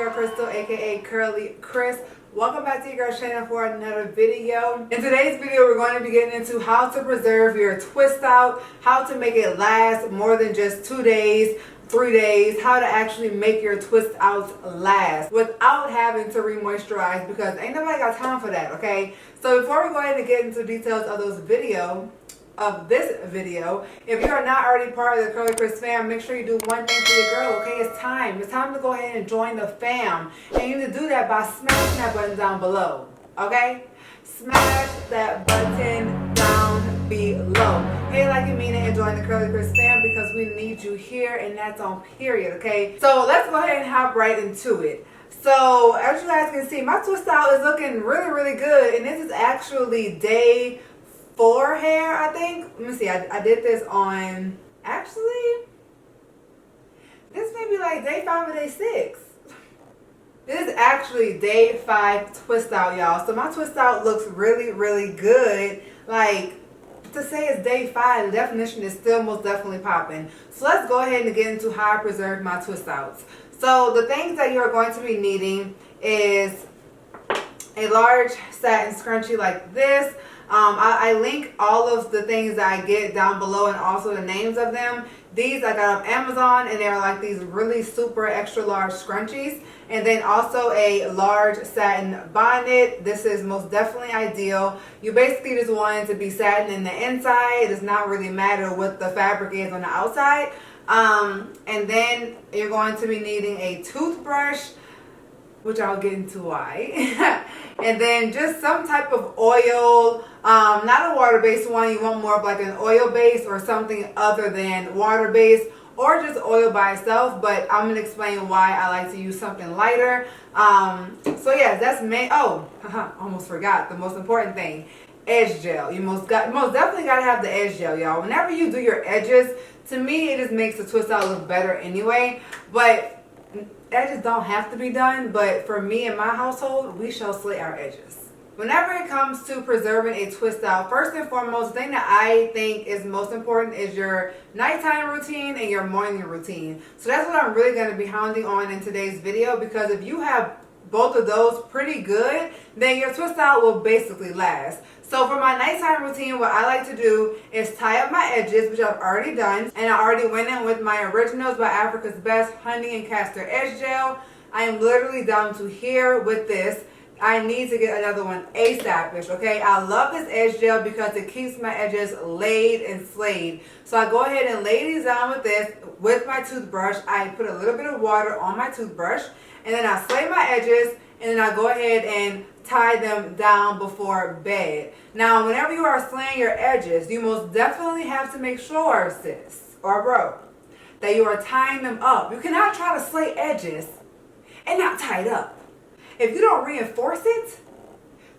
girl Crystal, aka CurlieCrys. Welcome back to your girl's channel for another video. In today's video, we're going to be getting into how to preserve your twist out, how to make it last more than just 2 days, 3 days, how to actually make your twist outs last without having to re-moisturize, because ain't nobody got time for that, okay? So before we go ahead and get into details of this video, if you are not already part of the CurlieCrys fam, make sure you do one thing for your girl, okay? It's time to go ahead and join the fam, and you need to do that by smashing that button down below, okay? Smash that button down below. Hey, like you mean it, and join the CurlieCrys fam, because we need you here, and that's on period, okay? So let's go ahead and hop right into it. So as you guys can see, my twist out is looking really, really good, and this is actually day 4 hair, I think. Let me see. I did this on, actually, this may be like day 5 or day 6. This is actually day 5 twist out, y'all. So my twist out looks really, really good. Like, to say it's day 5, the definition is still most definitely popping. So let's go ahead and get into how I preserve my twist outs. So the things that you are going to be needing is a large satin scrunchie like this. I link all of the things that I get down below, and also the names of them. These I got off Amazon, and they're like these really super extra large scrunchies. And then also a large satin bonnet. This is most definitely ideal. You basically just want it to be satin in the inside. It does not really matter what the fabric is on the outside. And then you're going to be needing a toothbrush, which I'll get into why. And then just some type of oil, not a water-based one. You want more of like an oil base or something other than water-based, or just oil by itself. But I'm gonna explain why I like to use something lighter. So yeah, that's almost forgot the most important thing: edge gel. You most definitely gotta have the edge gel, y'all. Whenever you do your edges, to me it just makes the twist out look better anyway. But edges don't have to be done, but for me and my household, we shall slay our edges. Whenever it comes to preserving a twist out, first and foremost, the thing that I think is most important is your nighttime routine and your morning routine. So that's what I'm really going to be hounding on in today's video, because if you have both of those pretty good, then your twist out will basically last. So for my nighttime routine, what I like to do is tie up my edges, which I've already done. And I already went in with my Originals by Africa's Best Honey and Castor Edge Gel. I am literally down to here with this. I need to get another one ASAP-ish, okay? I love this edge gel because it keeps my edges laid and slayed. So I go ahead and lay these down with this. With my toothbrush, I put a little bit of water on my toothbrush, and then I slay my edges, and then I go ahead and tie them down before bed. Now, whenever you are slaying your edges, you most definitely have to make sure, sis or bro, that you are tying them up. You cannot try to slay edges and not tie it up. If you don't reinforce it,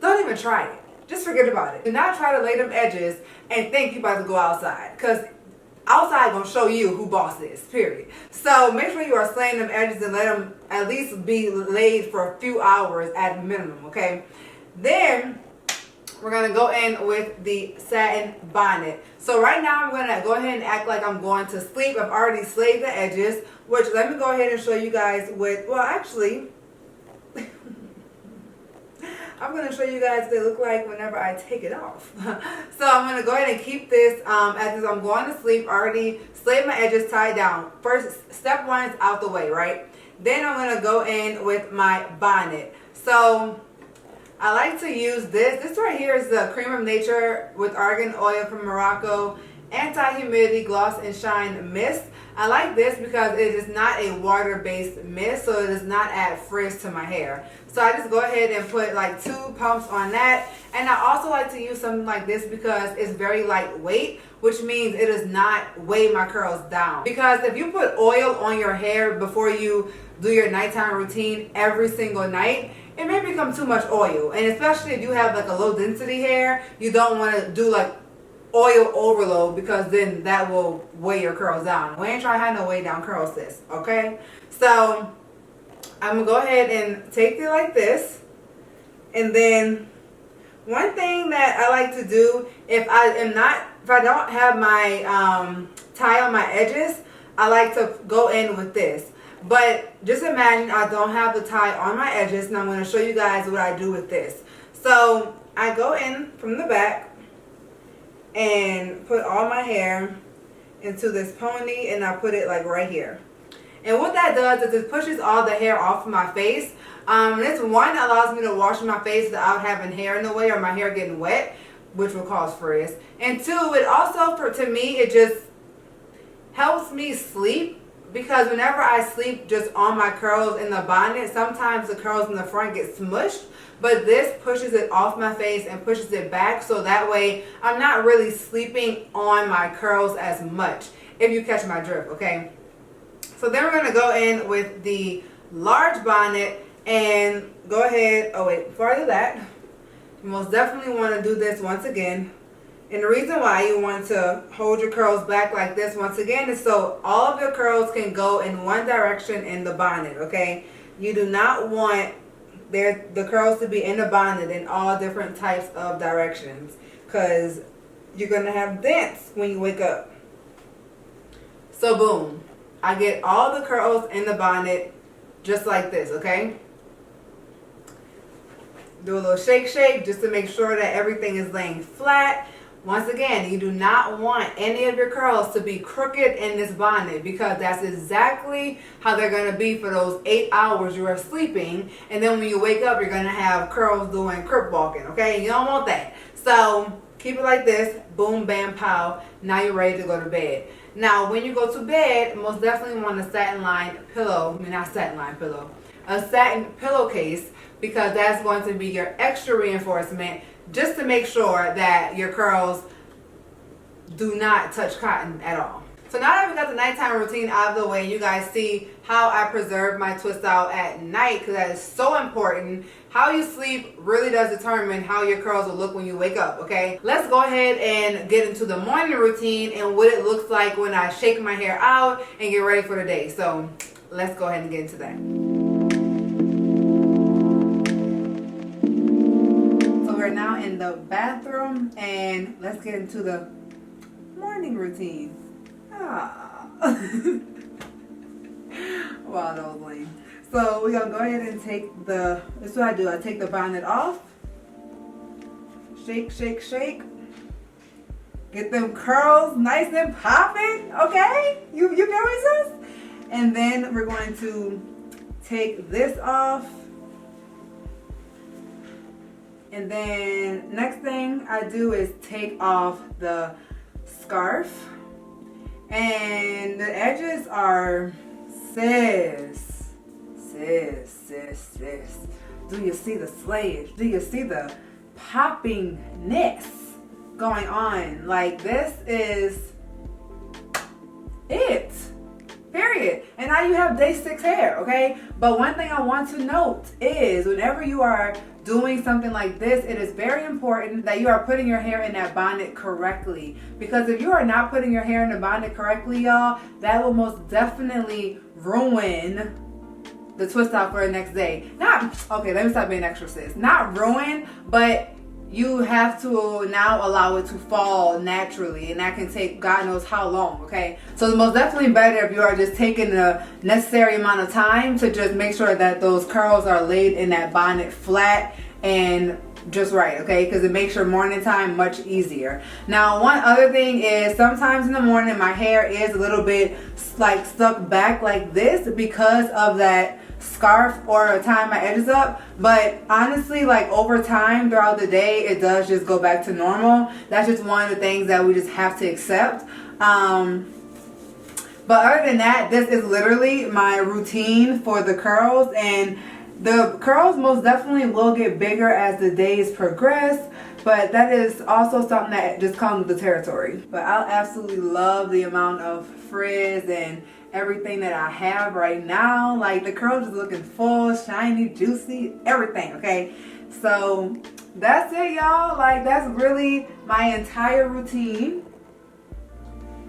don't even try it. Just forget about it. Do not try to lay them edges and think you're about to go outside, because outside gonna show you who boss is, period. So make sure you are slaying them edges and let them at least be laid for a few hours at minimum, okay? Then we're gonna go in with the satin bonnet. So right now I'm gonna go ahead and act like I'm going to sleep. I've already slayed the edges, which let me go ahead and show you guys with, well actually, I'm going to show you guys what they look like whenever I take it off. So I'm going to go ahead and keep this as I'm going to sleep. Already slayed my edges, tied down. First, step 1 is out the way, right? Then I'm going to go in with my bonnet. So I like to use this. This right here is the Cream of Nature with Argan Oil from Morocco Anti-Humidity Gloss and Shine Mist. I like this because it is not a water-based mist, so it does not add frizz to my hair. So I just go ahead and put like 2 pumps on that. And I also like to use something like this because it's very lightweight, which means it does not weigh my curls down. Because if you put oil on your hair before you do your nighttime routine every single night, it may become too much oil. And especially if you have like a low density hair, you don't want to do like oil overload, because then that will weigh your curls down. We ain't trying to have no weigh down curls, sis, okay? So I'm gonna go ahead and take it like this. And then one thing that I like to do, if I don't have my tie on my edges, I like to go in with this. But just imagine I don't have the tie on my edges, and I'm going to show you guys what I do with this. So I go in from the back and put all my hair into this pony, and I put it like right here. And what that does is it pushes all the hair off of my face. This one allows me to wash my face without having hair in the way or my hair getting wet, which will cause frizz. And two, it also, to me, it just helps me sleep, because whenever I sleep just on my curls in the bonnet, sometimes the curls in the front get smushed, but this pushes it off my face and pushes it back, so that way I'm not really sleeping on my curls as much, if you catch my drift, okay? So then we're going to go in with the large bonnet and go ahead, oh wait, before I do that, you most definitely want to do this once again. And the reason why you want to hold your curls back like this once again is so all of your curls can go in one direction in the bonnet, okay? You do not want the curls to be in the bonnet in all different types of directions, because you're going to have dents when you wake up. So boom, I get all the curls in the bonnet just like this, okay? Do a little shake just to make sure that everything is laying flat. Once again, you do not want any of your curls to be crooked in this bonnet, because that's exactly how they're going to be for those 8 hours you are sleeping. And then when you wake up, you're going to have curls doing crip walking, okay? You don't want that. So keep it like this. Boom, bam, pow. Now you're ready to go to bed. Now, when you go to bed, most definitely want a satin-lined pillow. I mean, not satin-lined pillow. A satin pillowcase, because that's going to be your extra reinforcement, just to make sure that your curls do not touch cotton at all. So now that we got the nighttime routine out of the way, you guys see how I preserve my twist out at night, because that is so important. How you sleep really does determine how your curls will look when you wake up, okay? Let's go ahead and get into the morning routine and what it looks like when I shake my hair out and get ready for the day. So let's go ahead and get into that. We're now in the bathroom, and let's get into the morning routine. Wow, that was lame. So we're gonna go ahead and take this is what I do. I take the bonnet off, shake, get them curls nice and popping. Okay, you get what it says? And then we're going to take this off. And then next thing I do is take off the scarf. And the edges are sis. Do you see the slayage? Do you see the poppingness going on? Like, this is it. Period. And now you have day 6 hair, okay? But one thing I want to note is whenever you are doing something like this, it is very important that you are putting your hair in that bonnet correctly. Because if you are not putting your hair in the bonnet correctly, y'all, that will most definitely ruin the twist out for the next day. Okay, let me stop being extra sis. Not ruin, but you have to now allow it to fall naturally, and that can take God knows how long, okay? So it's most definitely better if you are just taking the necessary amount of time to just make sure that those curls are laid in that bonnet flat and just right, okay? Because it makes your morning time much easier. Now, one other thing is sometimes in the morning my hair is a little bit like stuck back like this because of that scarf or tying my edges up, but honestly, like over time throughout the day it does just go back to normal. That's just one of the things that we just have to accept. But other than that, this is literally my routine for the curls, and the curls most definitely will get bigger as the days progress, but that is also something that just comes with the territory. But I absolutely love the amount of frizz and everything that I have right now. Like, the curls is looking full, shiny, juicy, everything, okay? So that's it, y'all. Like, that's really my entire routine.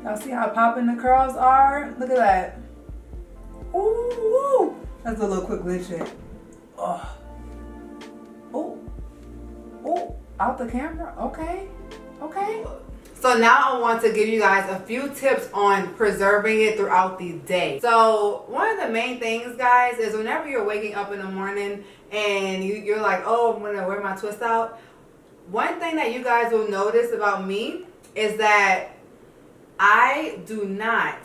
Y'all see how popping the curls are? Look at that. Ooh, that's a little quick glitch check. Oh, out the camera. Okay. So now I want to give you guys a few tips on preserving it throughout the day. So one of the main things, guys, is whenever you're waking up in the morning and you're like, oh, I'm gonna wear my twist out. One thing that you guys will notice about me is that I do not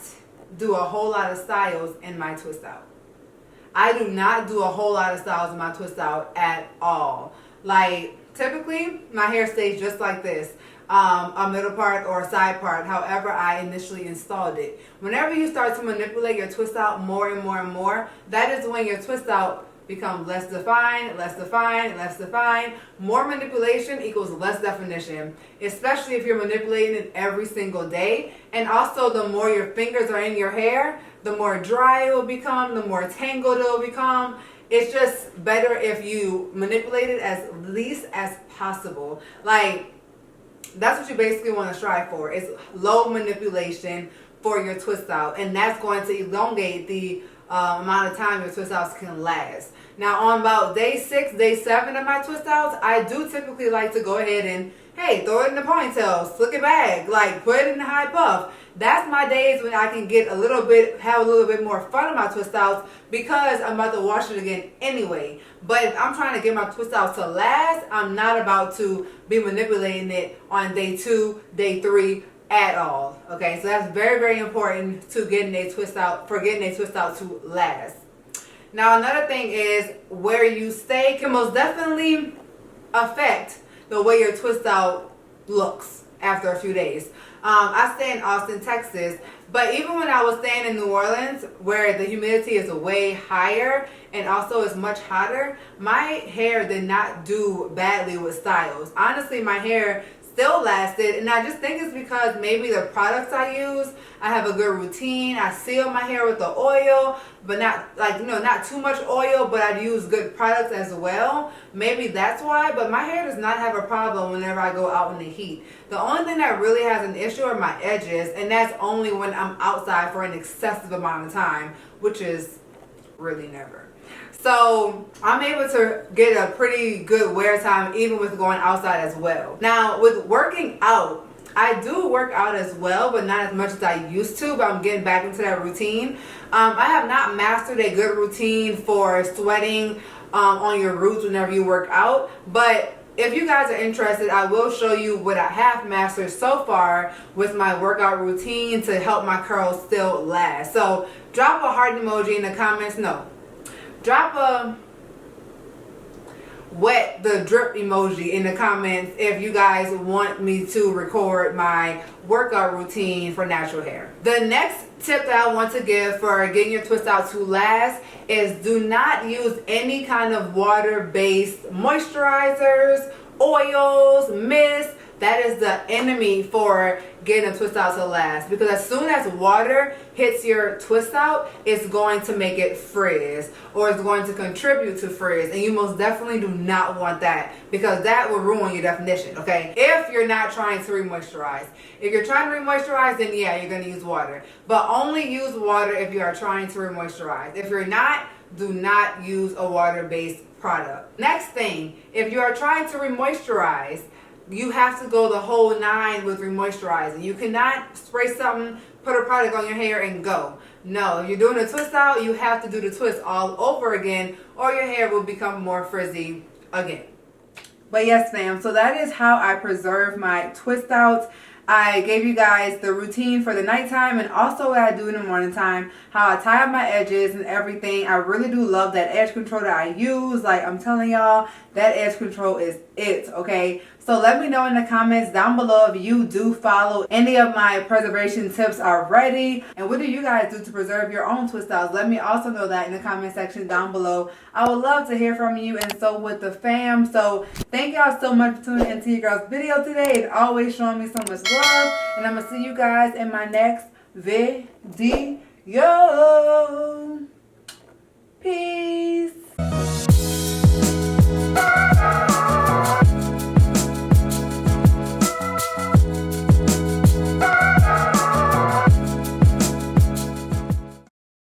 do a whole lot of styles in my twist out. I do not do a whole lot of styles in my twist out at all. Like, typically, my hair stays just like this. A middle part or a side part, however I initially installed it. Whenever you start to manipulate your twist out more and more and more, that is when your twist out becomes less defined, less defined, less defined. More manipulation equals less definition, especially if you're manipulating it every single day. And also, the more your fingers are in your hair, the more dry it will become, the more tangled it will become. It's just better if you manipulate it as least as possible. Like, that's what you basically want to strive for, is low manipulation for your twist out, and that's going to elongate the amount of time your twist outs can last. Now, on about day 6, day 7 of my twist outs, I do typically like to go ahead and, hey, throw it in the ponytail, slick it back, like put it in the high puff. That's my days when I can get have a little bit more fun with my twist outs, because I'm about to wash it again anyway. But if I'm trying to get my twist outs to last, I'm not about to be manipulating it on day 2, day 3 at all. Okay, so that's very, very important to getting a twist out, for getting a twist out to last. Now, another thing is, where you stay can most definitely affect the way your twist out looks after a few days. I stay in Austin, Texas, but even when I was staying in New Orleans, where the humidity is way higher and also is much hotter, my hair did not do badly with styles. Honestly, my hair still lasted, and I just think it's because maybe the products I use, I have a good routine. I seal my hair with the oil, but not like, not too much oil, but I use good products as well. Maybe that's why, but my hair does not have a problem whenever I go out in the heat. The only thing that really has an issue are my edges, and that's only when I'm outside for an excessive amount of time, which is really never. So I'm able to get a pretty good wear time even with going outside as well. Now, with working out, I do work out as well, but not as much as I used to, but I'm getting back into that routine. I have not mastered a good routine for sweating on your roots whenever you work out, but if you guys are interested, I will show you what I have mastered so far with my workout routine to help my curls still last. So drop a heart emoji in the comments. No. Drop a wet the drip emoji in the comments if you guys want me to record my workout routine for natural hair. The next tip that I want to give for getting your twist out to last is, do not use any kind of water-based moisturizers, oils, mist. That is the enemy for getting a twist out to last, because as soon as water hits your twist out, it's going to make it frizz, or it's going to contribute to frizz, and you most definitely do not want that, because that will ruin your definition. Okay, if you're not trying to re-moisturize. If you're trying to re-moisturize, then yeah, you're going to use water, but only use water if you are trying to re-moisturize. If you're not, do not use a water-based product. Next thing, if you are trying to re-moisturize, you have to go the whole 9 with remoisturizing. You cannot spray something, put a product on your hair, and go. No, if you're doing a twist out, you have to do the twist all over again, or your hair will become more frizzy again. But yes, fam, so that is how I preserve my twist outs. I gave you guys the routine for the nighttime, and also what I do in the morning time, how I tie up my edges and everything. I really do love that edge control that I use. Like, I'm telling y'all, that edge control is it, okay? So let me know in the comments down below if you do follow any of my preservation tips already, and what do you guys do to preserve your own twist outs? Let me also know that in the comment section down below. I would love to hear from you, and so would the fam. So thank y'all so much for tuning into your girl's video today and always showing me so much love, and I'm gonna see you guys in my next video. Peace.